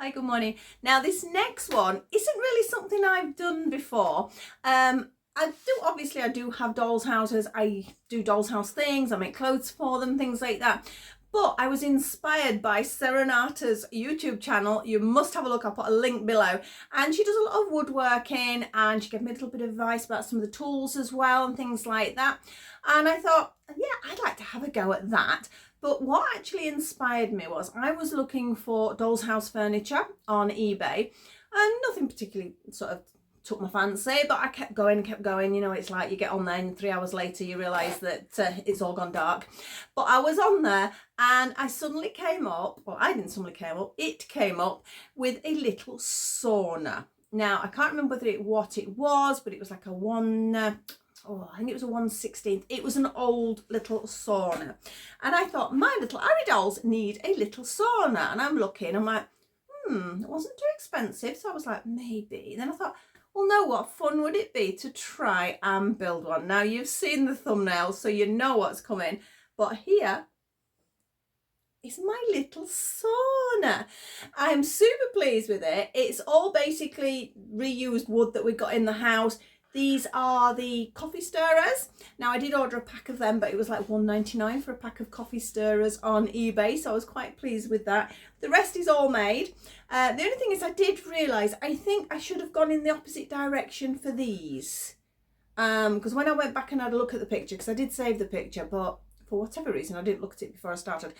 Hi, good morning. Now this next one isn't really something I've done before. I do have dolls houses. I do dolls house things. I make clothes for them, things like that. But I was inspired by Serenata's YouTube channel. You must have a look. I'll put a link below. And she does a lot of woodworking, and she gave me a little bit of advice about some of the tools as well and things like that. And I thought, yeah, I'd like to have a go at that. But what actually inspired me was I was looking for doll's house furniture on eBay, and nothing particularly sort of took my fancy, but I kept going. You know, it's like you get on there and 3 hours later you realise that it's all gone dark. But I was on there and I suddenly came up, well, I didn't suddenly came up, it came up with a little sauna. Now, I can't remember what it was, but it was like a I think it was a 1/16. It was an old little sauna. And I thought, my little aridolls need a little sauna. And I'm looking, I'm like, it wasn't too expensive. So I was like, maybe. Then I thought, well, no, what fun would it be to try and build one? Now, you've seen the thumbnail, so you know what's coming. But here is my little sauna. I'm super pleased with it. It's all basically reused wood that we got in the house. These are the coffee stirrers. Now, I did order a pack of them, but it was like $1.99 for a pack of coffee stirrers on eBay, so I was quite pleased with that. The rest is all made. The only thing is I did realise I think I should have gone in the opposite direction for these. Because when I went back and had a look at the picture, because I did save the picture, but for whatever reason I didn't look at it before I started,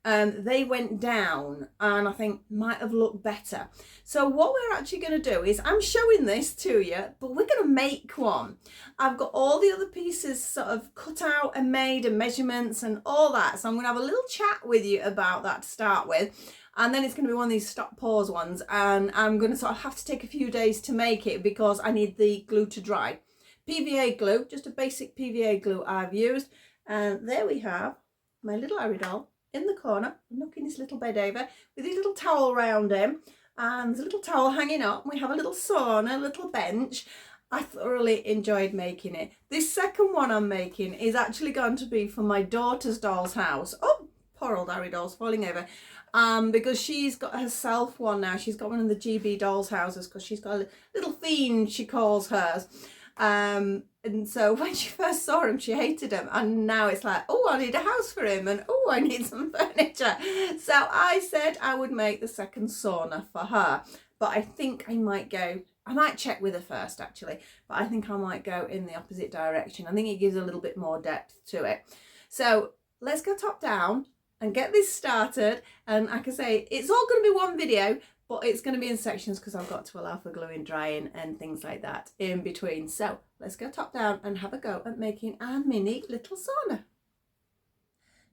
they went down and I think might have looked better. So what we're actually going to do is, I'm showing this to you, but we're going to make one. I've got all the other pieces sort of cut out and made, and measurements and all that, so I'm going to have a little chat with you about that to start with, and then it's going to be one of these stop pause ones, and I'm going to sort of have to take a few days to make it because I need the glue to dry. PVA glue, just a basic PVA glue I've used, and there we have my little aridoll in the corner, knocking his little bed over with his little towel around him, and there's a little towel hanging up. We have a little sauna, a little bench. I thoroughly enjoyed making it. This second one I'm making is actually going to be for my daughter's doll's house. Oh, poor old aridoll's falling over. Because she's got herself one now. She's got one of the GB dolls houses because she's got a little fiend, she calls hers. And so when she first saw him, she hated him, and now it's like, oh, I need a house for him, and oh, I need some furniture. So I said I would make the second sauna for her, but I think I might check with her first actually, but I think I might go in the opposite direction. I think it gives a little bit more depth to it. So let's go top down and get this started, and like I say, it's all going to be one video, but it's going to be in sections because I've got to allow for gluing, drying and things like that in between. So let's go top down and have a go at making a mini little sauna.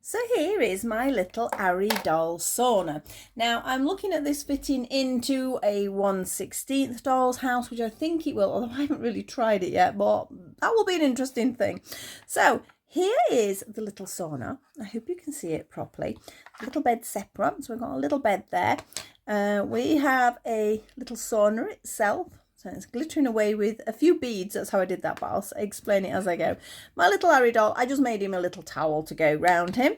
So here is my little aridoll sauna. Now I'm looking at this fitting into a 1/16 doll's house, which I think it will, although I haven't really tried it yet, but that will be an interesting thing. So here is the little sauna. I hope you can see it properly. The little bed separate, so we've got a little bed there. We have a little sauna itself, so it's glittering away with a few beads. That's how I did that, but I'll explain it as I go. My little aridoll, I just made him a little towel to go round him,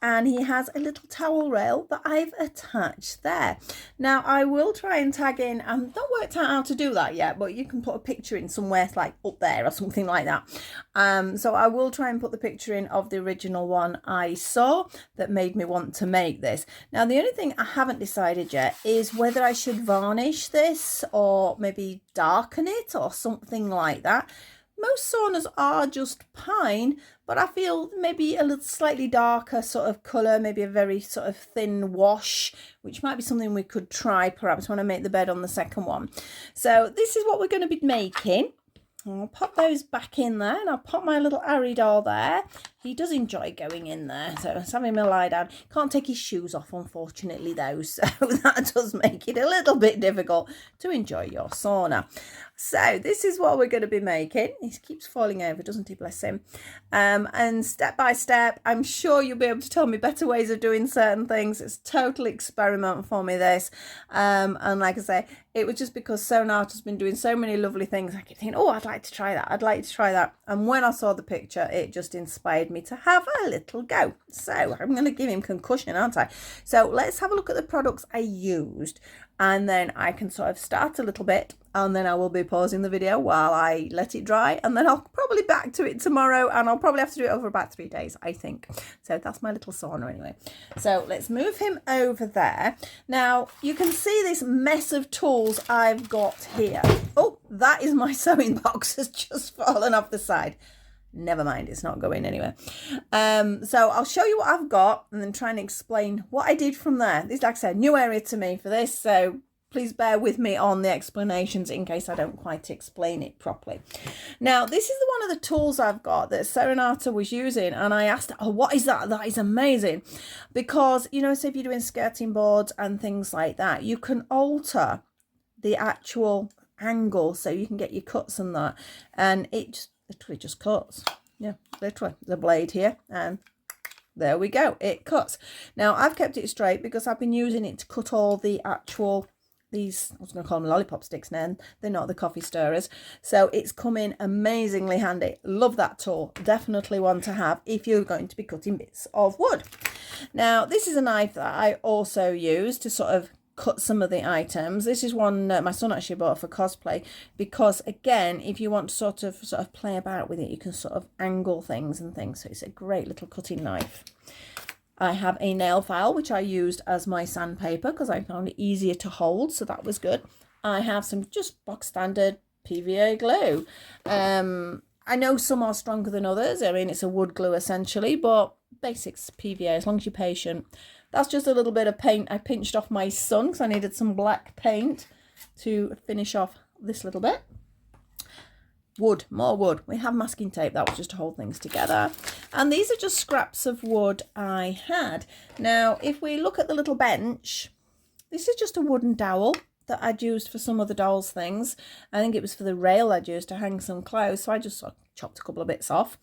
and he has a little towel rail that I've attached there. Now I will try and tag in, I've not worked out how to do that yet, but you can put a picture in somewhere like up there or something like that. So I will try and put the picture in of the original one I saw that made me want to make this. Now the only thing I haven't decided yet is whether I should varnish this or maybe darken it or something like that. Most saunas are just pine, but I feel maybe a little slightly darker sort of colour, maybe a very sort of thin wash, which might be something we could try perhaps when I make the bed on the second one. So this is what we're going to be making. I'll pop those back in there, and I'll pop my little aridoll there. He does enjoy going in there, so let's have him lie down. Can't take his shoes off, unfortunately, though, so that does make it a little bit difficult to enjoy your sauna. So this is what we're going to be making. He keeps falling over, doesn't he, bless him? And step by step, I'm sure you'll be able to tell me better ways of doing certain things. It's a total experiment for me, this. And like I say, it was just because Sauna has been doing so many lovely things. I kept thinking, oh, I'd like to try that. I'd like to try that. And when I saw the picture, it just inspired me to have a little go. So I'm going to give him concussion, aren't I? So let's have a look at the products I used, and then I can sort of start a little bit, and then I will be pausing the video while I let it dry, and then I'll probably back to it tomorrow, and I'll probably have to do it over about 3 days, I think. So that's my little sauna anyway. So let's move him over there. Now you can see this mess of tools I've got here. Oh, that is my sewing box has just fallen off the side. Never mind, it's not going anywhere. So I'll show you what I've got and then try and explain what I did from there. This is, like I said, new area to me for this, so please bear with me on the explanations in case I don't quite explain it properly. Now, this is one of the tools I've got that Serenata was using, and I asked her, oh, what is that? That is amazing. Because, you know, so if you're doing skirting boards and things like that, you can alter the actual angle so you can get your cuts and that, and it just literally just cuts. Yeah, literally the blade here, and there we go, it cuts. Now I've kept it straight because I've been using it to cut all the actual, these, I was going to call them lollipop sticks now, they're not the coffee stirrers, so it's come in amazingly handy. Love that tool, definitely one to have if you're going to be cutting bits of wood. Now this is a knife that I also use to sort of cut some of the items. This is one my son actually bought for cosplay, because again, if you want to sort of play about with it, you can sort of angle things and things, so it's a great little cutting knife. I have a nail file which I used as my sandpaper because I found it easier to hold, so that was good. I have some just box standard PVA glue. I know some are stronger than others. I mean, it's a wood glue essentially, but basics PVA, as long as you're patient. That's just a little bit of paint I pinched off my son because I needed some black paint to finish off this little bit. Wood, more wood. We have masking tape, that was just to hold things together. And these are just scraps of wood I had. Now, if we look at the little bench, this is just a wooden dowel that I'd used for some of the dolls' things. I think it was for the rail I'd used to hang some clothes, so I just sort of chopped a couple of bits off.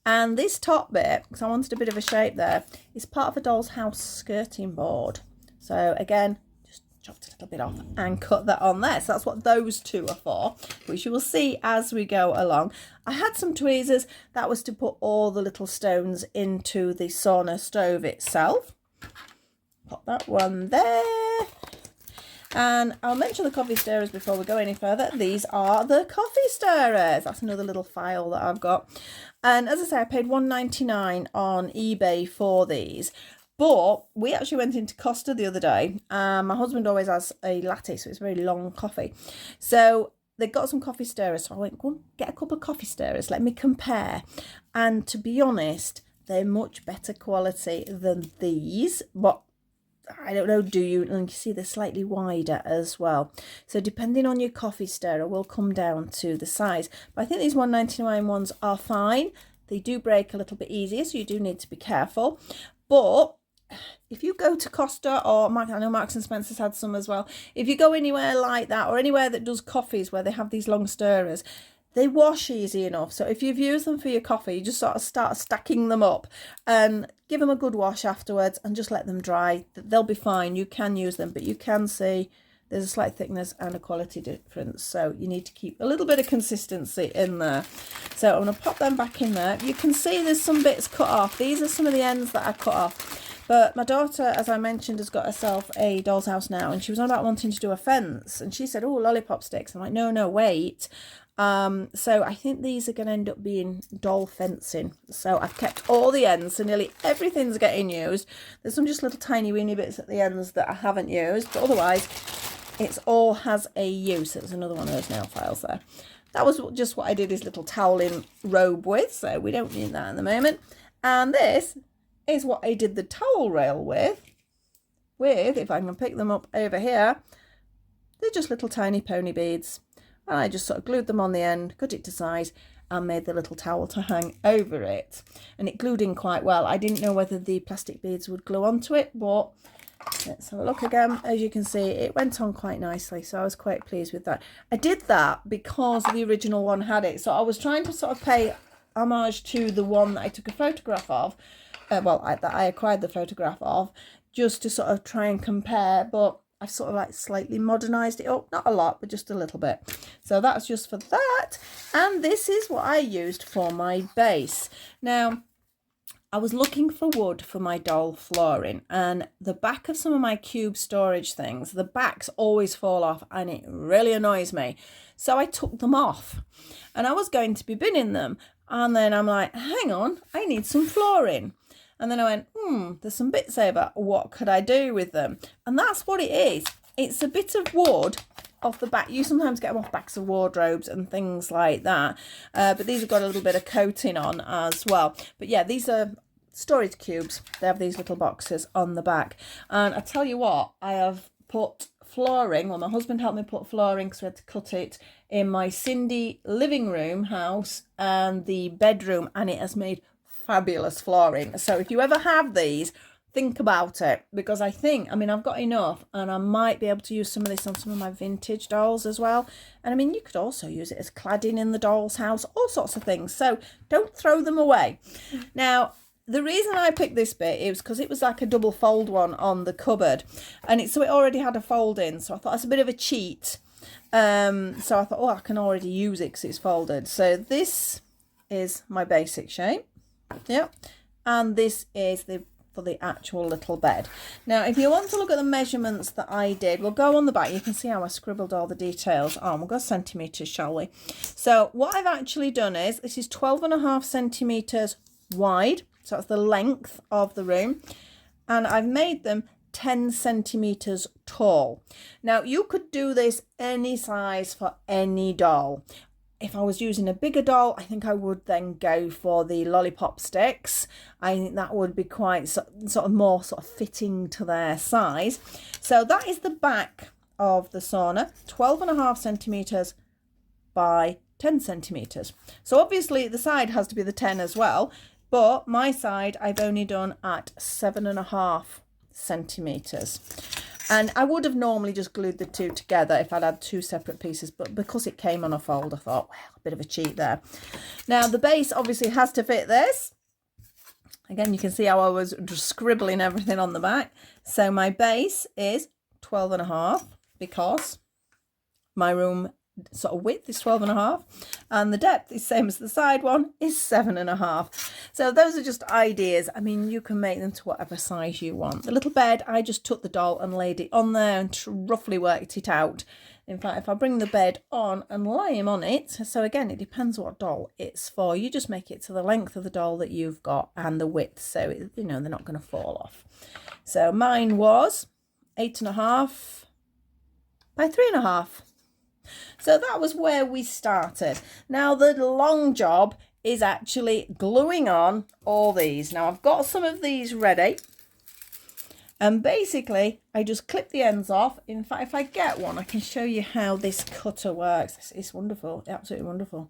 And this top bit, because I wanted a bit of a shape there, is part of a doll's house skirting board. So again, just chopped a little bit off and cut that on there. So that's what those two are for, which you will see as we go along. I had some tweezers. That was to put all the little stones into the sauna stove itself. Pop that one there. And I'll mention the coffee stirrers before we go any further. These are the coffee stirrers. That's another little file that I've got. And as I say, I paid $1.99 on eBay for these. But we actually went into Costa the other day. My husband always has a latte, so it's a very long coffee. So they got some coffee stirrers. So I went, go and get a couple of coffee stirrers. Let me compare. And to be honest, they're much better quality than these. But I don't know, do you? And you see they're slightly wider as well. So depending on your coffee stirrer will come down to the size. But I think these $1.99 ones are fine. They do break a little bit easier, so you do need to be careful. But if you go to Costa or I know Marks and Spencer's had some as well. If you go anywhere like that, or anywhere that does coffees where they have these long stirrers, they wash easy enough. So if you've used them for your coffee, you just sort of start stacking them up and give them a good wash afterwards and just let them dry. They'll be fine. You can use them, but you can see there's a slight thickness and a quality difference. So you need to keep a little bit of consistency in there. So I'm going to pop them back in there. You can see there's some bits cut off. These are some of the ends that I cut off. But my daughter, as I mentioned, has got herself a doll's house now, and she was on about wanting to do a fence. And she said, oh, lollipop sticks. I'm like, no, wait. So I think these are going to end up being doll fencing. So I've kept all the ends, so nearly everything's getting used. There's some just little tiny weeny bits at the ends that I haven't used, but otherwise it's all has a use. There's another one of those nail files there. That was just what I did his little toweling robe with, so we don't need that at the moment. And this is what I did the towel rail with, if I can pick them up over here, they're just little tiny pony beads. And I just sort of glued them on the end, cut it to size, and made the little towel to hang over it. And it glued in quite well. I didn't know whether the plastic beads would glue onto it, but let's have a look again. As you can see, it went on quite nicely, so I was quite pleased with that. I did that because the original one had it, so I was trying to sort of pay homage to the one that I took a photograph of, that I acquired the photograph of, just to sort of try and compare, but I've sort of like slightly modernised it up, not a lot, but just a little bit. So that's just for that. And this is what I used for my base. Now, I was looking for wood for my doll flooring, and the back of some of my cube storage things, the backs always fall off and it really annoys me. So I took them off and I was going to be binning them. And then I'm like, hang on, I need some flooring. And then I went, there's some bits here, but what could I do with them? And that's what it is. It's a bit of wood off the back. You sometimes get them off backs of wardrobes and things like that. But these have got a little bit of coating on as well. But yeah, these are storage cubes. They have these little boxes on the back. And I tell you what, I have put flooring. Well, my husband helped me put flooring because we had to cut it in my Cindy living room house and the bedroom, and it has made fabulous flooring. So if you ever have these, think about it, because I mean, I've got enough and I might be able to use some of this on some of my vintage dolls as well. And I mean, you could also use it as cladding in the doll's house, all sorts of things. So don't throw them away. Now, the reason I picked this bit is because it was like a double fold one on the cupboard, and so it already had a fold in. So I thought it's a bit of a cheat. So I thought, oh, I can already use it because it's folded. So this is my basic shape. Yep. And this is for the actual little bed. Now, if you want to look at the measurements that I did, we'll go on the back. You can see how I scribbled all the details on. We'll go centimetres, shall we? So what I've actually done is, this is 12.5 centimetres wide. So that's the length of the room. And I've made them 10 centimetres tall. Now, you could do this any size for any doll. If I was using a bigger doll, I think I would then go for the lollipop sticks. I think that would be quite sort of more sort of fitting to their size. So that is the back of the sauna, 12.5 centimetres by 10 centimetres. So obviously the side has to be the 10 as well, but my side I've only done at 7.5 centimetres. And I would have normally just glued the two together if I'd had two separate pieces, but because it came on a fold, I thought, well, a bit of a cheat there. Now, the base obviously has to fit this. Again, you can see how I was just scribbling everything on the back. So my base is 12.5 because my room sort of width is 12.5 and the depth is same as the side one is 7.5. So those are just ideas. I mean, you can make them to whatever size you want. The little bed, I just took the doll and laid it on there and roughly worked it out. In fact, if I bring the bed on and lie him on it, so again, it depends what doll it's for. You just make it to the length of the doll that you've got and the width, so you know they're not going to fall off. So mine was 8.5 by 3.5. So that was where we started. Now the long job is actually gluing on all these. Now I've got some of these ready. And basically I just clip the ends off. In fact, if I get one, I can show you how this cutter works. It's wonderful, absolutely wonderful.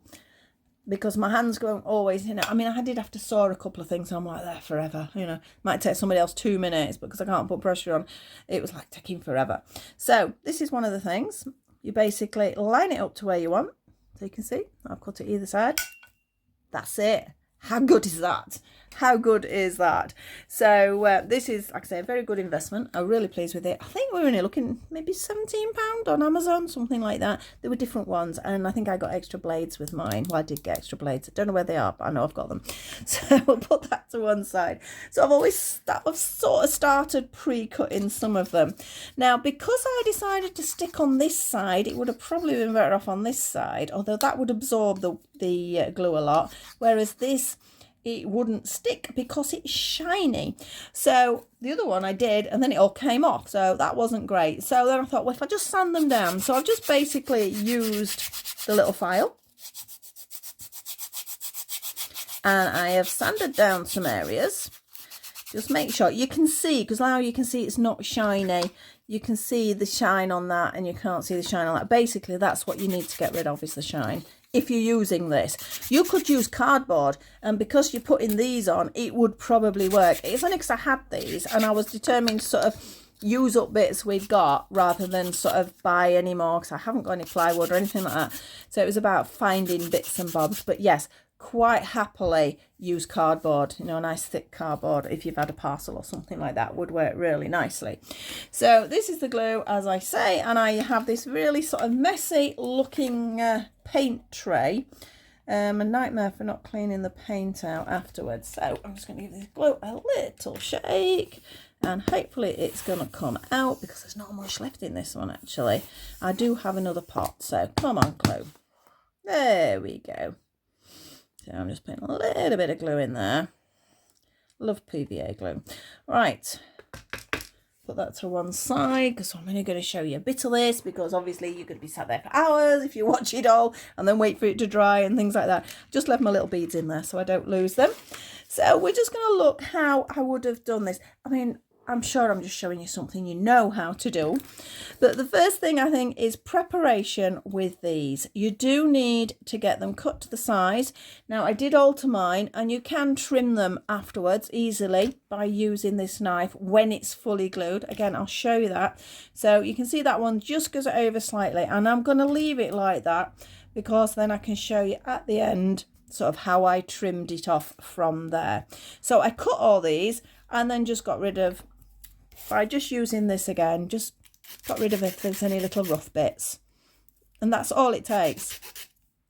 Because my hands won't always, you know, I mean, I did have to saw a couple of things. And I'm like there forever, you know, might take somebody else 2 minutes because I can't put pressure on. It was like taking forever. So this is one of the things. You basically line it up to where you want. So you can see, I've cut it either side. That's it. How good is that? How good is that? So this is, like I say, a very good investment. I'm really pleased with it. I think we were only looking maybe £17 on Amazon, something like that. There were different ones, and I think I got extra blades with mine. Well, I did get extra blades. I don't know where they are, but I know I've got them. So we'll put that to one side. So I've sort of started pre-cutting some of them. Now, because I decided to stick on this side, it would have probably been better off on this side, although that would absorb the glue a lot, whereas this, it wouldn't stick because it's shiny. So the other one I did, and then it all came off, so that wasn't great. So then I thought, well, if I just sand them down. So I've just basically used the little file, and I have sanded down some areas. Just make sure you can see, because now you can see it's not shiny. You can see the shine on that, and you can't see the shine on that. Basically, that's what you need to get rid of, is the shine. If you're using this, you could use cardboard, and because you're putting these on, it would probably work. It's only because I had these and I was determined to sort of use up bits we'd got rather than sort of buy any more, because I haven't got any plywood or anything like that. So it was about finding bits and bobs. But yes, quite happily use cardboard, you know, a nice thick cardboard. If you've had a parcel or something like that, would work really nicely. So this is the glue, as I say, and I have this really sort of messy looking paint tray. A nightmare for not cleaning the paint out afterwards. So I'm just going to give this glue a little shake, and hopefully it's going to come out, because there's not much left in this one actually. I do have another pot, so come on glue. There we go. So I'm just putting a little bit of glue in there. Love PVA glue. Right. Put that to one side, because I'm only going to show you a bit of this, because obviously you're going to be sat there for hours if you watch it all and then wait for it to dry and things like that. Just left my little beads in there so I don't lose them. So we're just going to look how I would have done this. I mean, I'm sure I'm just showing you something you know how to do. But the first thing I think is preparation with these. You do need to get them cut to the size. Now I did alter mine, and you can trim them afterwards easily by using this knife when it's fully glued. Again, I'll show you that. So you can see that one just goes over slightly, and I'm going to leave it like that because then I can show you at the end sort of how I trimmed it off from there. So I cut all these and then just got rid of, by just using this again, just got rid of if there's any little rough bits, and that's all it takes.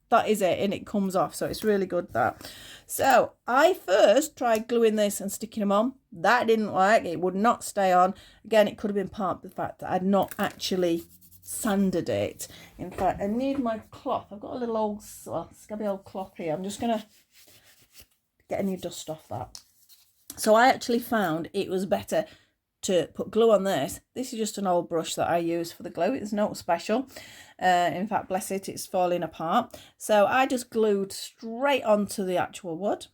That is it, and it comes off, so it's really good that. So I first tried gluing this and sticking them on. That didn't work. It would not stay on. Again, it could have been part of the fact that I'd not actually sanded it. In fact, I need my cloth. I've got a little old, well, scabby old cloth here. I'm just gonna get any dust off that. So I actually found it was better to put glue on this. This is just an old brush that I use for the glue. It's not special. In fact, bless it, it's falling apart. So I just glued straight onto the actual wood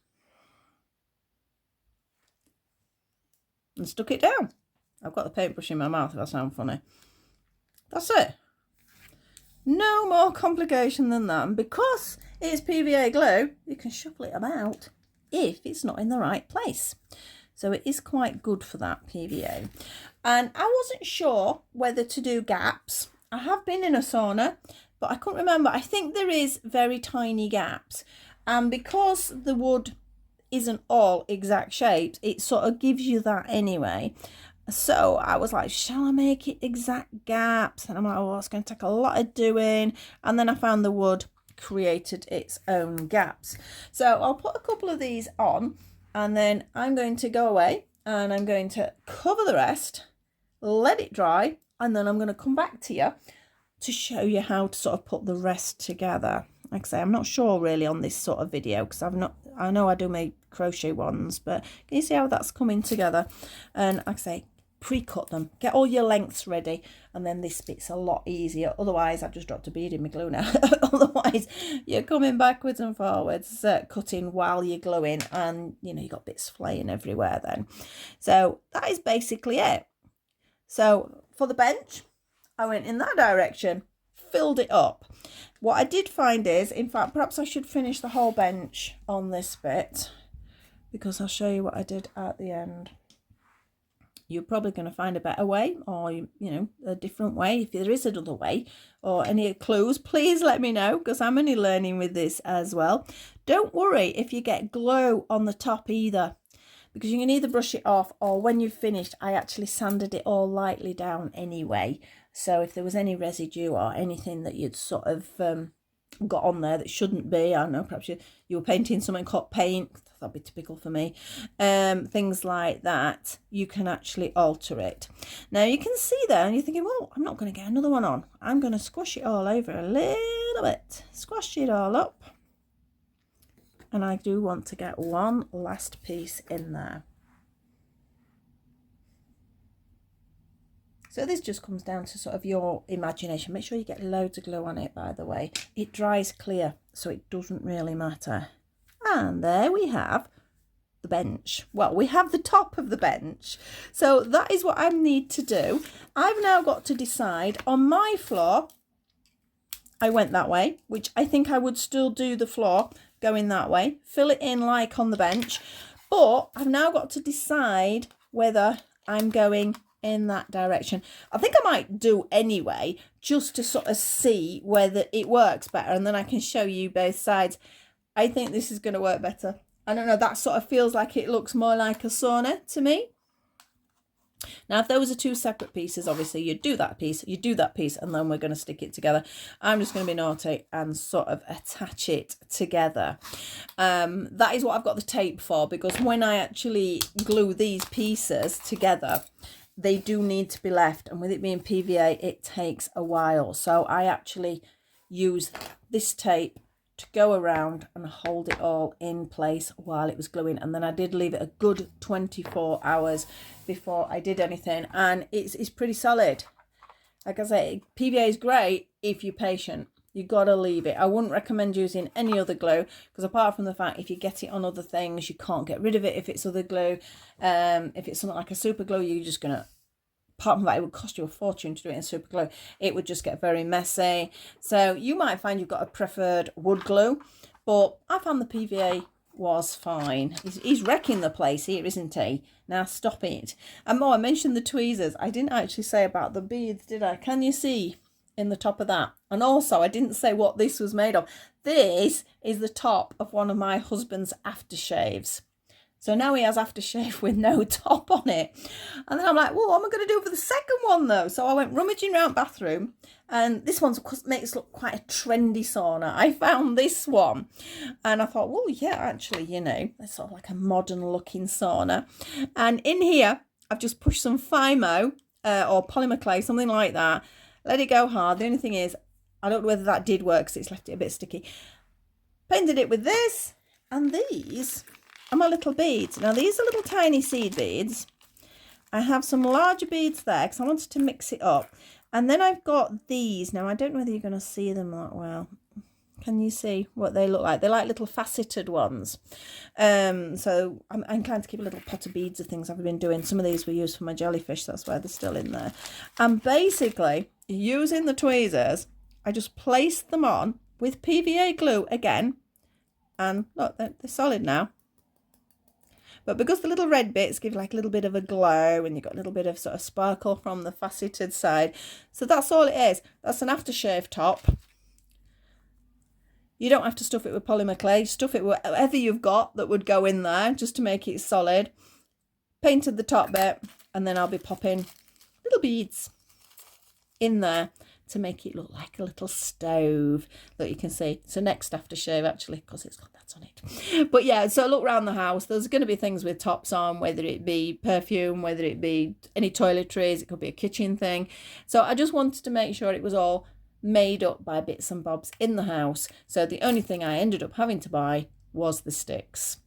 and stuck it down. I've got the paintbrush in my mouth if I sound funny. That's it. No more complication than that. And because it's PVA glue, you can shuffle it about if it's not in the right place. So it is quite good for that PVA. And I wasn't sure whether to do gaps. I have been in a sauna, but I couldn't remember. I think there is very tiny gaps. And because the wood isn't all exact shapes, it sort of gives you that anyway. So I was like, shall I make it exact gaps? And I'm like, oh, it's going to take a lot of doing. And then I found the wood created its own gaps. So I'll put a couple of these on, and then I'm going to go away and I'm going to cover the rest, let it dry, and then I'm going to come back to you to show you how to sort of put the rest together. Like I say, I'm not sure really on this sort of video because I know I do my crochet ones, but can you see how that's coming together? And like I say, pre-cut them, get all your lengths ready, and then this bit's a lot easier. Otherwise, I've just dropped a bead in my glue now. Otherwise, you're coming backwards and forwards, cutting while you're gluing, and you know, you got bits flying everywhere then. So that is basically it. So for the bench, I went in that direction, filled it up. What I did find is, in fact, perhaps I should finish the whole bench on this bit, because I'll show you what I did at the end. You're probably going to find a better way, or, you know, a different way. If there is another way or any clues, please let me know, because I'm only learning with this as well. Don't worry if you get glue on the top either, because you can either brush it off, or when you've finished, I actually sanded it all lightly down anyway. So if there was any residue or anything that you'd sort of got on there that shouldn't be, I don't know, perhaps you were painting something hot paint, that'd be typical for me, things like that, you can actually alter it. Now you can see there, and you're thinking, well, I'm not going to get another one on. I'm going to squash it all over a little bit, squash it all up, and I do want to get one last piece in there. So this just comes down to sort of your imagination. Make sure you get loads of glue on it, by the way. It dries clear, so it doesn't really matter. And there we have the bench. Well, we have the top of the bench. So that is what I need to do. I've now got to decide on my floor. I went that way, which I think I would still do the floor going that way. Fill it in like on the bench. But I've now got to decide whether I'm going in that direction. I think I might do anyway, just to sort of see whether it works better, and then I can show you both sides. I think this is going to work better. I don't know, that sort of feels like it looks more like a sauna to me. Now, if those are two separate pieces, obviously you do that piece, you do that piece, and then we're going to stick it together. I'm just going to be naughty and sort of attach it together. That is what I've got the tape for, because when I actually glue these pieces together, they do need to be left. And with it being PVA, it takes a while. So I actually use this tape to go around and hold it all in place while it was gluing. And then I did leave it a good 24 hours before I did anything, and it's pretty solid. Like I say, PVA is great if you're patient. You gotta leave it. I wouldn't recommend using any other glue, because apart from the fact if you get it on other things, you can't get rid of it if it's other glue. If it's something like a super glue, you're just gonna, apart from that, it would cost you a fortune to do it in super glue. It would just get very messy. So you might find you've got a preferred wood glue, but I found the PVA was fine. He's wrecking the place here, isn't he? Now stop it. And more, I mentioned the tweezers. I didn't actually say about the beads, did I? Can you see in the top of that? And also, I didn't say what this was made of. This is the top of one of my husband's aftershaves. So now he has aftershave with no top on it. And then I'm like, well, what am I going to do for the second one though? So I went rummaging around bathroom, and this one makes it look quite a trendy sauna. I found this one and I thought, well, yeah, actually, you know, it's sort of like a modern looking sauna. And in here, I've just pushed some Fimo or polymer clay, something like that. Let it go hard. The only thing is, I don't know whether that did work because it's left it a bit sticky. Painted it with this, and these are my little beads. Now these are little tiny seed beads. I have some larger beads there because I wanted to mix it up. And then I've got these. Now I don't know whether you're going to see them that well. Can you see what they look like? They're like little faceted ones. So I'm inclined to keep a little pot of beads of things I've been doing. Some of these were used for my jellyfish. That's why they're still in there. And basically, using the tweezers, I just placed them on with PVA glue again. And look, they're solid now. But because the little red bits give like a little bit of a glow, and you've got a little bit of sort of sparkle from the faceted side. So that's all it is. That's an aftershave top. You don't have to stuff it with polymer clay. Stuff it with whatever you've got that would go in there just to make it solid. Painted the top bit, and then I'll be popping little beads in there to make it look like a little stove that you can see. So next aftershave, actually, because it's got that on it. But yeah, so look around the house. There's going to be things with tops on, whether it be perfume, whether it be any toiletries. It could be a kitchen thing. So I just wanted to make sure it was all made up by bits and bobs in the house. So the only thing I ended up having to buy was the sticks.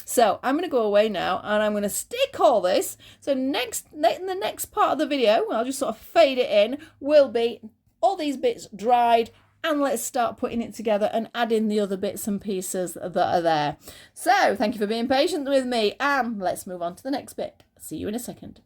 So I'm going to go away now, and I'm going to stick all this. So in the next part of the video, I'll just sort of fade it in, will be all these bits dried, and let's start putting it together and adding the other bits and pieces that are there. So thank you for being patient with me, and let's move on to the next bit. See you in a second.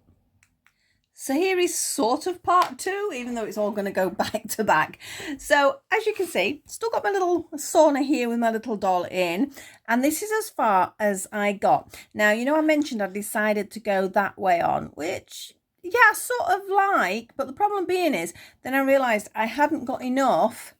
So here is sort of part two, even though it's all going to go back to back. So as you can see, still got my little sauna here with my little doll in, and this is as far as I got. Now, you know, I mentioned I decided to go that way on, which, yeah, sort of like, but the problem being is, then I realised I hadn't got enough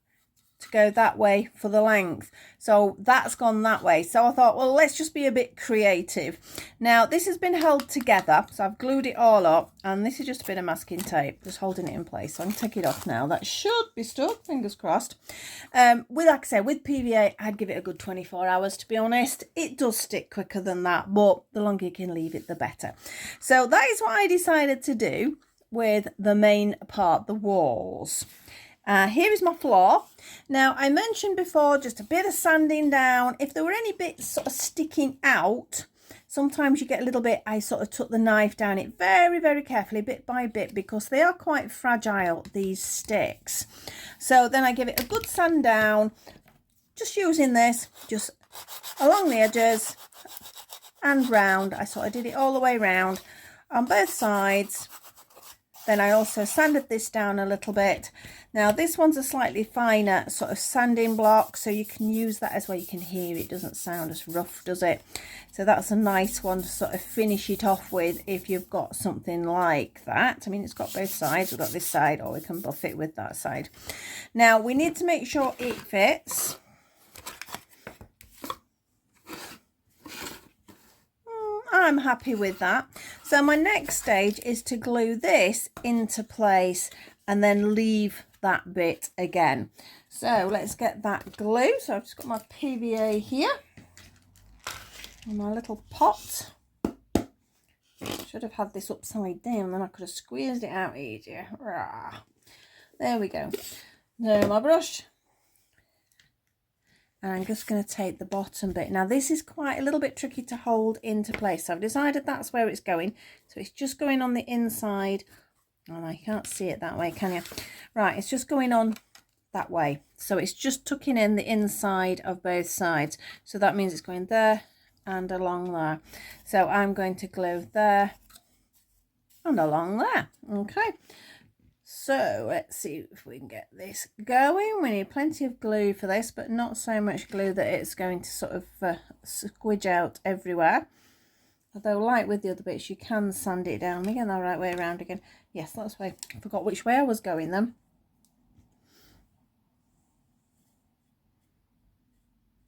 to go that way for the length. So that's gone that way. So I thought, well, let's just be a bit creative. Now, this has been held together. So I've glued it all up, and this is just a bit of masking tape, just holding it in place. So I'm going to take it off now. That should be stuck, fingers crossed. Like I said, with PVA, I'd give it a good 24 hours, to be honest. It does stick quicker than that, but the longer you can leave it, the better. So that is what I decided to do with the main part, the walls. Here is my floor. Now, I mentioned before, just a bit of sanding down. If there were any bits sort of sticking out, sometimes you get a little bit, I sort of took the knife down it very, very carefully, bit by bit, because they are quite fragile, these sticks. So then I give it a good sand down, just using this, just along the edges and round. I sort of did it all the way round on both sides. Then I also sanded this down a little bit. Now this one's a slightly finer sort of sanding block, so you can use that as well. You can hear it doesn't sound as rough, does it? So that's a nice one to sort of finish it off with if you've got something like that. I mean, it's got both sides. We've got this side, or we can buff it with that side. Now we need to make sure it I'm happy with that. So my next stage is to glue this into place and then leave that bit again. So let's get that glue. So I've just got my PVA here and my little pot. Should have had this upside down, then I could have squeezed it out easier. Rah. There we go. Now my brush. And I'm just going to take the bottom bit. Now this is quite a little bit tricky to hold into place. So I've decided that's where it's going. So it's just going on the inside. Oh, no, you can't see it that way, can you? Right, it's just going on that way. So it's just tucking in the inside of both sides. So that means it's going there and along there. So I'm going to glue there and along there. Okay. So let's see if we can get this going. We need plenty of glue for this, but not so much glue that it's going to sort of squidge out everywhere. Although, like with the other bits, you can sand it down. Again, the right way around again. Yes, that's why I forgot which way I was going then.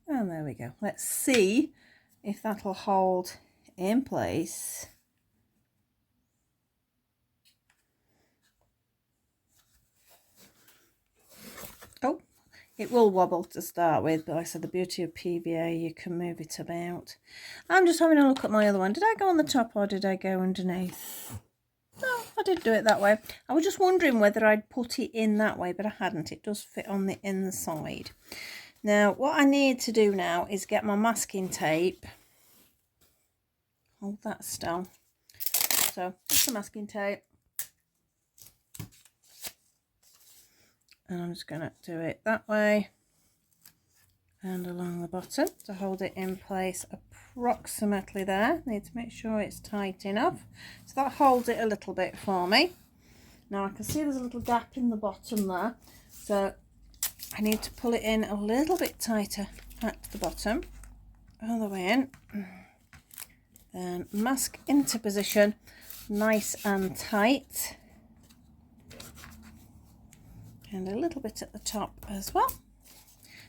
And there we go. Let's see if that'll hold in place. Oh, it will wobble to start with, but like I said, the beauty of PVA, you can move it about. I'm just having a look at my other one. Did I go on the top or did I go underneath? No, I did do it that way. I was just wondering whether I'd put it in that way, but I hadn't. It does fit on the inside. Now, what I need to do now is get my masking tape. Hold that still. So, just the masking tape. And I'm just going to do it that way and along the bottom to hold it in place approximately there. Need to make sure it's tight enough. So that holds it a little bit for me. Now I can see there's a little gap in the bottom there. So I need to pull it in a little bit tighter at the bottom. All the way in. Then mask into position, nice and tight. And a little bit at the top as well.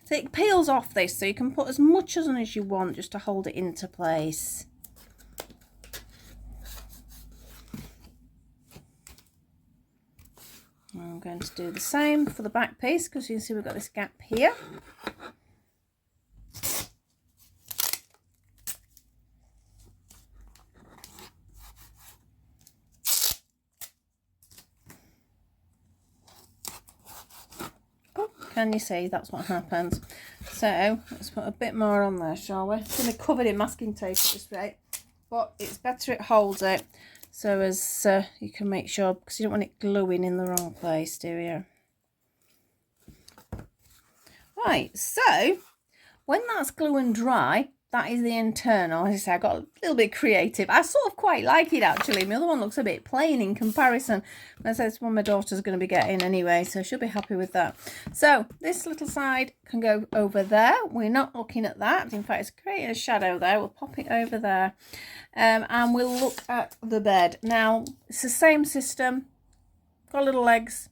So it peels off this, so you can put as much on as you want just to hold it into place. I'm going to do the same for the back piece because you can see we've got this gap here. Can you see? That's what happens. So let's put a bit more on there, shall we? It's going to be covered in masking tape at this rate, but it's better it holds it so as you can make sure, because you don't want it gluing in the wrong place, do you? Right, so when that's glue and dry, that is the internal. As I say, I got a little bit creative. I sort of quite like it actually. My other one looks a bit plain in comparison. As I say, it's one my daughter's going to be getting anyway, so she'll be happy with that. So this little side can go over there. We're not looking at that. In fact, it's creating a shadow there. We'll pop it over there, and we'll look at the bed. Now it's the same system. Got little legs.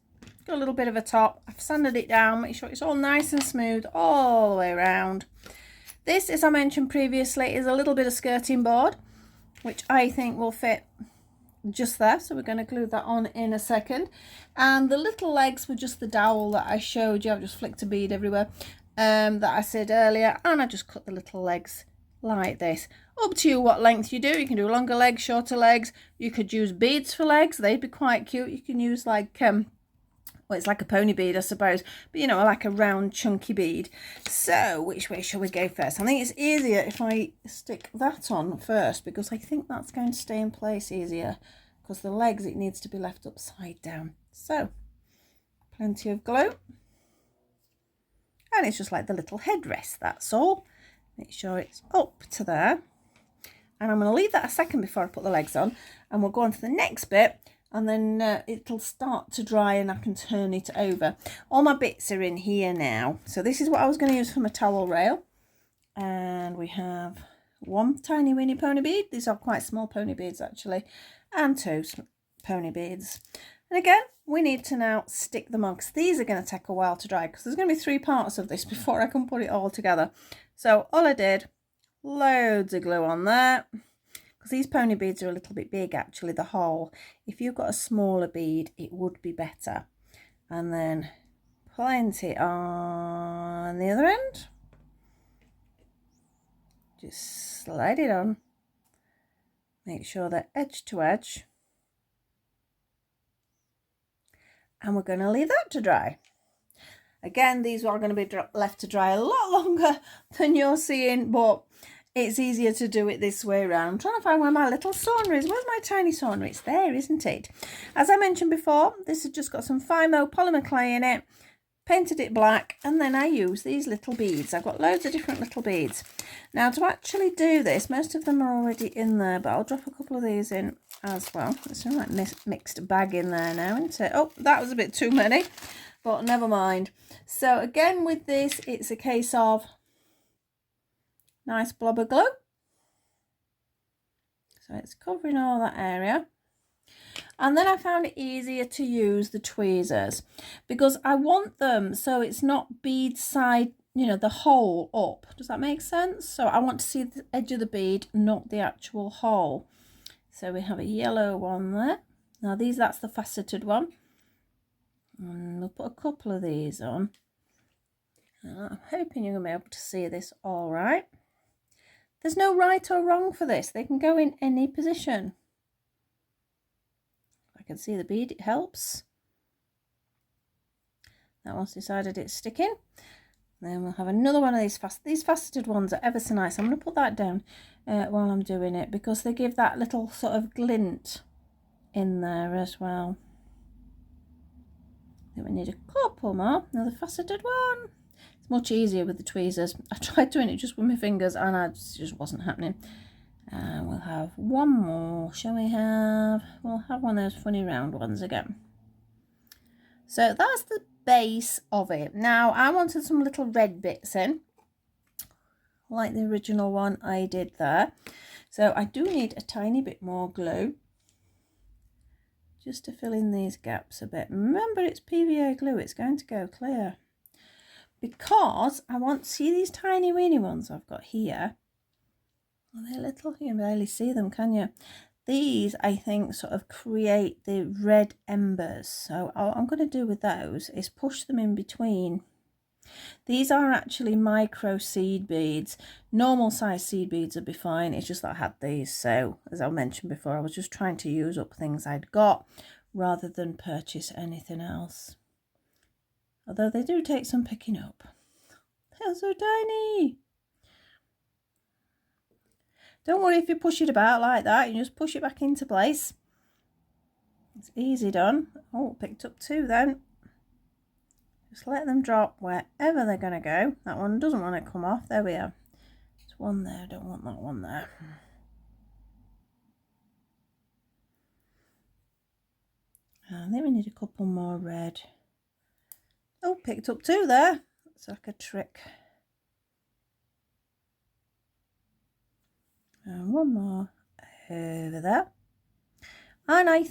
Got a little bit of a top. I've sanded it down. Make sure it's all nice and smooth all the way around. This, as I mentioned previously, is a little bit of skirting board, which I think will fit just there. So we're going to glue that on in a second. And the little legs were just the dowel that I showed you. I've just flicked a bead everywhere that I said earlier. And I just cut the little legs like this. Up to you what length you do. You can do longer legs, shorter legs. You could use beads for legs. They'd be quite cute. You can use like... well, it's like a pony bead, I suppose, but you know, like a round chunky bead. So which way shall we go first? I think it's easier if I stick that on first, because I think that's going to stay in place easier, because the legs, it needs to be left upside down. So plenty of glue, and it's just like the little headrest, that's all. Make sure it's up to there, and I'm going to leave that a second before I put the legs on, and we'll go on to the next bit. And then it'll start to dry and I can turn it over. All my bits are in here now. So this is what I was going to use for my towel rail. And we have one tiny weeny pony bead. These are quite small pony beads actually. And two pony beads. And again, we need to now stick them on, because these are going to take a while to dry, because there's going to be 3 parts of this before I can put it all together. So all I did, loads of glue on there. because these pony beads are a little bit big actually, the hole. If you've got a smaller bead, it would be better. And then plenty on the other end. Just slide it on. Make sure they're edge to edge. And we're going to leave that to dry. Again, these are going to be left to dry a lot longer than you're seeing, but it's easier to do it this way around. I'm trying to find where my little sauna is. Where's my tiny sauna? It's there, isn't it? As I mentioned before, this has just got some Fimo polymer clay in it. Painted it black, and then I use these little beads. I've got loads of different little beads. Now, to actually do this, most of them are already in there, but I'll drop a couple of these in as well. It's a right mixed bag in there now, isn't it? Oh, that was a bit too many, but never mind. So again, with this, it's a case of nice blob of glue. So it's covering all that area. And then I found it easier to use the tweezers because I want them so it's not bead side, you know, the hole up. Does that make sense? So I want to see the edge of the bead, not the actual hole. So we have a yellow one there. Now that's the faceted one. And we'll put a couple of these on. I'm hoping you're going to be able to see this all right. There's no right or wrong for this. They can go in any position. Can see the bead, it helps. That one's decided it's sticking. Then we'll have another one of these faceted ones are ever so nice. I'm going to put that down while I'm doing it because they give that little sort of glint in there as well. Then we need a couple more. Another faceted one. It's much easier with the tweezers. I tried doing it just with my fingers and it just wasn't happening. And we'll have one more. Shall we have? We'll have one of those funny round ones again. So that's the base of it. Now I wanted some little red bits in, like the original one I did there. So I do need a tiny bit more glue, just to fill in these gaps a bit. Remember, it's PVA glue. It's going to go clear. Because I want to see these tiny weeny ones I've got here. They're little, you can barely see them, can you? These, I think, sort of create the red embers. So what I'm going to do with those is push them in between. These are actually micro seed beads. Normal size seed beads would be fine. It's just that I had these. So, as I mentioned before, I was just trying to use up things I'd got rather than purchase anything else. Although they do take some picking up. They're so tiny. Don't worry if you push it about like that, you just push it back into place. It's easy done. Oh, picked up two then. Just let them drop wherever they're going to go. That one doesn't want to come off. There we are. There's one there, I don't want that one there. And then we need a couple more red. Oh, picked up two there. It's like a trick. And one more over there. And I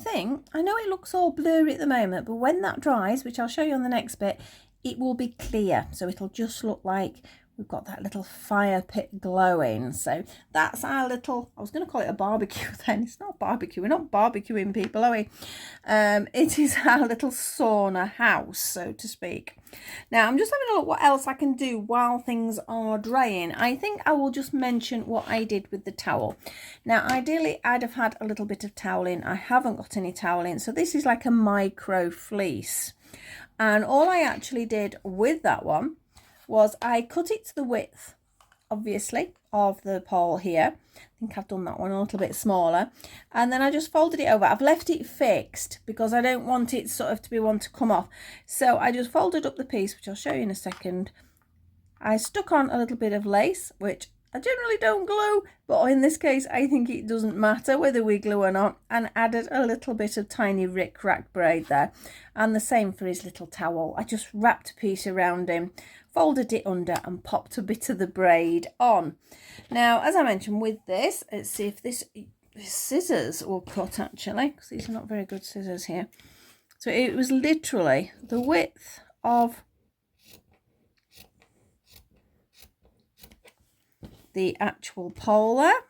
know it looks all blurry at the moment, but when that dries, which I'll show you on the next bit, it will be clear. So it'll just look like we've got that little fire pit glowing. So that's our little, I was going to call it a barbecue then. It's not barbecue. We're not barbecuing people, are we? It is our little sauna house, so to speak. Now, I'm just having a look what else I can do while things are drying. I think I will just mention what I did with the towel. Now, ideally, I'd have had a little bit of towel in. I haven't got any towel in. So this is like a micro fleece. And all I actually did with that one was I cut it to the width, obviously, of the pole here. I think I've done that one a little bit smaller. And then I just folded it over. I've left it fixed because I don't want it sort of to be one to come off. So I just folded up the piece, which I'll show you in a second. I stuck on a little bit of lace, which I generally don't glue, but in this case, I think it doesn't matter whether we glue or not, and added a little bit of tiny rick-rack braid there. And the same for his little towel. I just wrapped a piece around him, folded it under and popped a bit of the braid on. Now, as I mentioned with this, let's see if this scissors will cut actually, because these are not very good scissors here. So it was literally the width of the actual pole there.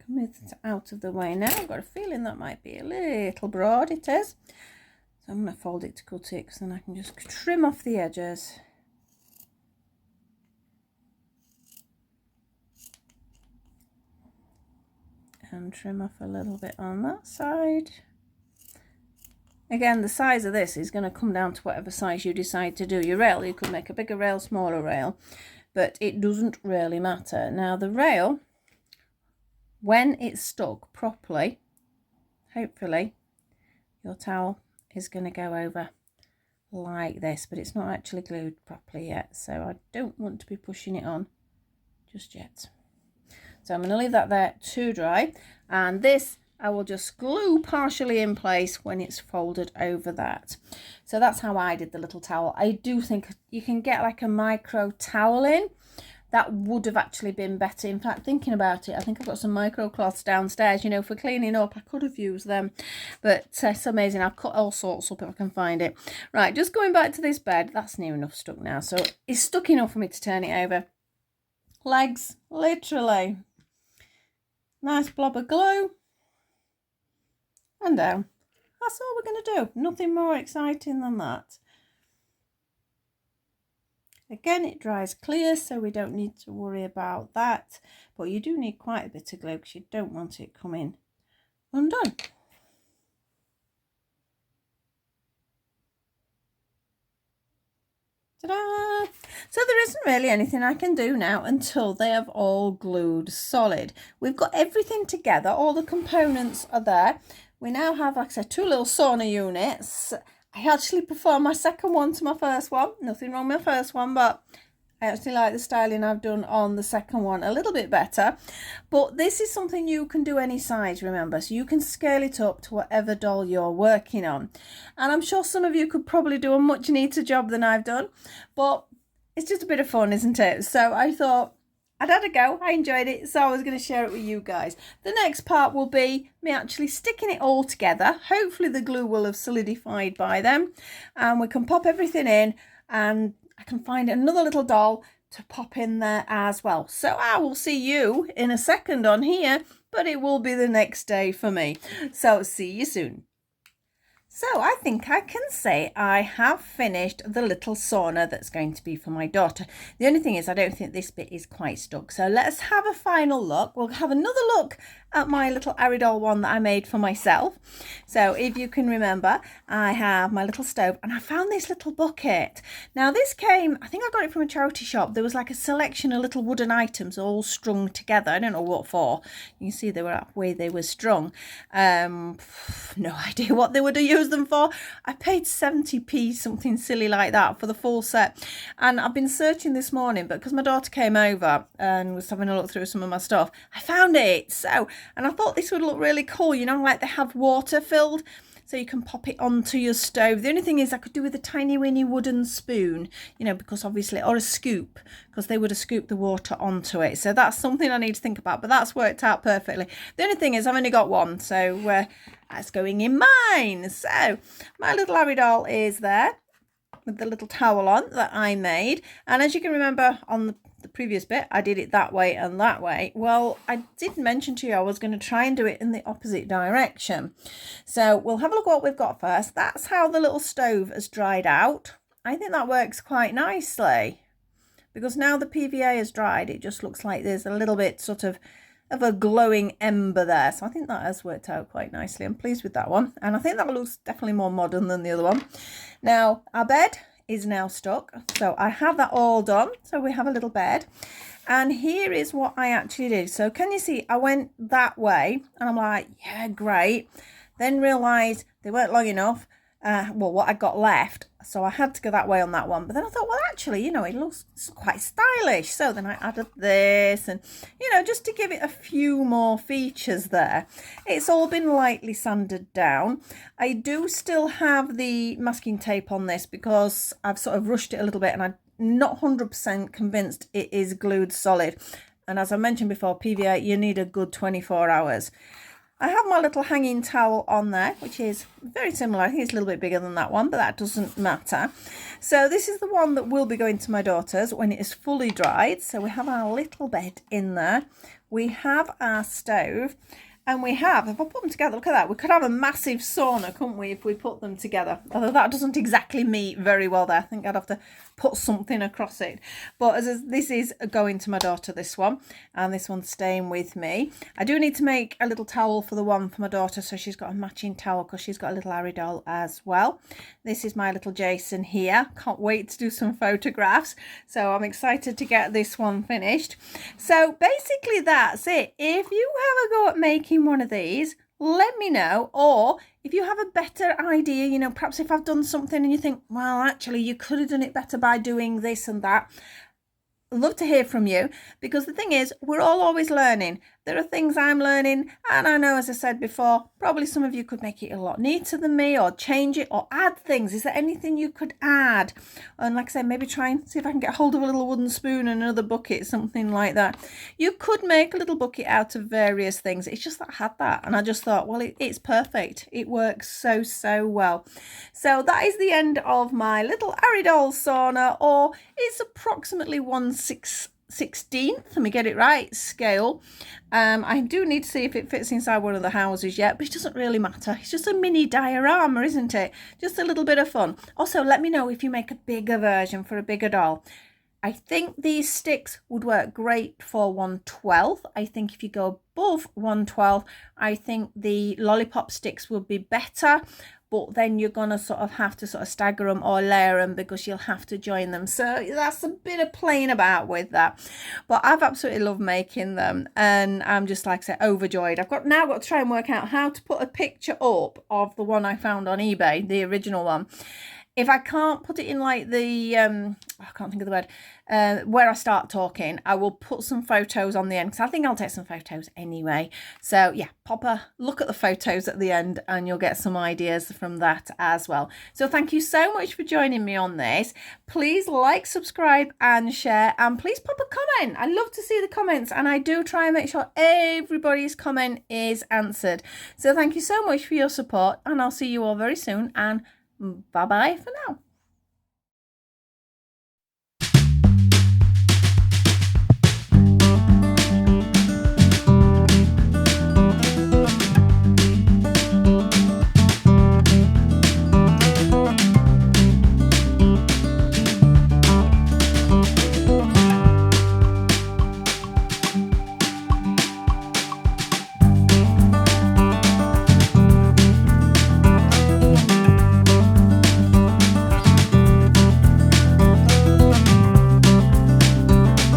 move it out of the way now. I've got a feeling that might be a little broad. It is. So I'm going to fold it to cut it, because then I can just trim off the edges. And trim off a little bit on that side. Again, the size of this is going to come down to whatever size you decide to do your rail. You could make a bigger rail, smaller rail, but it doesn't really matter. Now the rail, when it's stuck properly, hopefully your towel is going to go over like this, but it's not actually glued properly yet, so I don't want to be pushing it on just yet. So I'm going to leave that there to dry, and this I will just glue partially in place when it's folded over that. So that's how I did the little towel. I do think you can get like a micro towel in. That would have actually been better. In fact, thinking about it, I think I've got some micro cloths downstairs, you know, for cleaning up. I could have used them, but it's amazing. I'll cut all sorts up if I can find it. Right, just going back to this bed. That's near enough stuck now. So it's stuck enough for me to turn it over. Legs, literally. Nice blob of glue. And down. That's all we're going to do. Nothing more exciting than that. Again, it dries clear, so we don't need to worry about that. But you do need quite a bit of glue, because you don't want it coming undone. Ta-da! So there isn't really anything I can do now until they have all glued solid. We've got everything together. All the components are there. We now have, like I said, 2 little sauna units. I actually prefer my second one to my first one. Nothing wrong with my first one, but I actually like the styling I've done on the second one a little bit better. But this is something you can do any size, remember. So you can scale it up to whatever doll you're working on. And I'm sure some of you could probably do a much neater job than I've done. But it's just a bit of fun, isn't it? So I thought I'd had a go. I enjoyed it, so I was going to share it with you guys. The next part will be me actually sticking it all together. Hopefully the glue will have solidified by then, and we can pop everything in, and I can find another little doll to pop in there as well. So I will see you in a second on here, but it will be the next day for me. So see you soon. So I think I can say I have finished the little sauna that's going to be for my daughter. The only thing is I don't think this bit is quite stuck. So let's have a final look. We'll have another look at my little aridoll one that I made for myself. So if you can remember, I have my little stove, and I found this little bucket. Now this came, I think I got it from a charity shop. There was like a selection of little wooden items all strung together. I don't know what for. You can see they were way they were strung. No idea what they would have used them for. I paid 70p, something silly like that, for the full set. And I've been searching this morning, but because my daughter came over and was having a look through some of my stuff, I found it. So, and I thought this would look really cool, you know, like they have water filled, so you can pop it onto your stove. The only thing is I could do with a tiny weeny wooden spoon, you know, because obviously, or a scoop, because they would have scooped the water onto it. So that's something I need to think about, but that's worked out perfectly. The only thing is I've only got one, so that's going in mine. So my little aridoll is there with the little towel on that I made. And as you can remember on the previous bit, I did it that way and that way. Well, I did mention to you I was going to try and do it in the opposite direction. So we'll have a look at what we've got first. That's how the little stove has dried out. I think that works quite nicely, because now the PVA has dried, it just looks like there's a little bit sort of a glowing ember there. So I think that has worked out quite nicely. I'm pleased with that one, and I think that looks definitely more modern than the other one. Now our bed is now stuck, so I have that all done. So we have a little bed, and here is what I actually did. So can you see I went that way, and I'm like, yeah, great. Then realized they weren't long enough, well, what I got left, so I had to go that way on that one. But then I thought, well, actually, you know, it looks quite stylish. So then I added this, and, you know, just to give it a few more features there. It's all been lightly sanded down. I do still have the masking tape on this because I've sort of rushed it a little bit, and I'm not 100% convinced it is glued solid. And as I mentioned before, PVA, you need a good 24 hours. I have my little hanging towel on there, which is very similar. I think it's a little bit bigger than that one, but that doesn't matter. So this is the one that will be going to my daughter's when it is fully dried. So we have our little bed in there. We have our stove. And we have, if I put them together, look at that. We could have a massive sauna, couldn't we, if we put them together? Although that doesn't exactly meet very well there. I think I'd have to put something across it. But this is going to my daughter, this one. And this one's staying with me. I do need to make a little towel for the one for my daughter. So she's got a matching towel because she's got a little aridoll as well. This is my little Jason here. Can't wait to do some photographs. So I'm excited to get this one finished. So basically that's it. If you have a go at making one of these, let me know. Or if you have a better idea, you know, perhaps if I've done something and you think, well, actually you could have done it better by doing this and that, I'd love to hear from you, because the thing is, we're all always learning. There are things I'm learning, and I know, as I said before, probably some of you could make it a lot neater than me, or change it, or add things. Is there anything you could add? And like I said, maybe try and see if I can get hold of a little wooden spoon and another bucket, something like that. You could make a little bucket out of various things. It's just that I had that, and I just thought, well, it's perfect. It works so, so well. So that is the end of my little aridoll sauna, or it's approximately 1/16th, let me get it right, scale. I do need to see if it fits inside one of the houses yet, but it doesn't really matter. It's just a mini diorama, isn't it? Just a little bit of fun. Also, let me know if you make a bigger version for a bigger doll. I think these sticks would work great for 1/12. I think if you go above 1/12, I think the lollipop sticks would be better. But then you're going to sort of have to sort of stagger them or layer them, because you'll have to join them. So that's a bit of playing about with that. But I've absolutely loved making them. And I'm just, like I said, overjoyed. I've now got to try and work out how to put a picture up of the one I found on eBay, the original one. If I can't put it in like the, I can't think of the word, where I start talking, I will put some photos on the end, because I think I'll take some photos anyway. So yeah, pop a look at the photos at the end and you'll get some ideas from that as well. So thank you so much for joining me on this. Please like, subscribe and share, and please pop a comment. I love to see the comments, and I do try and make sure everybody's comment is answered. So thank you so much for your support, and I'll see you all very soon, and bye-bye for now.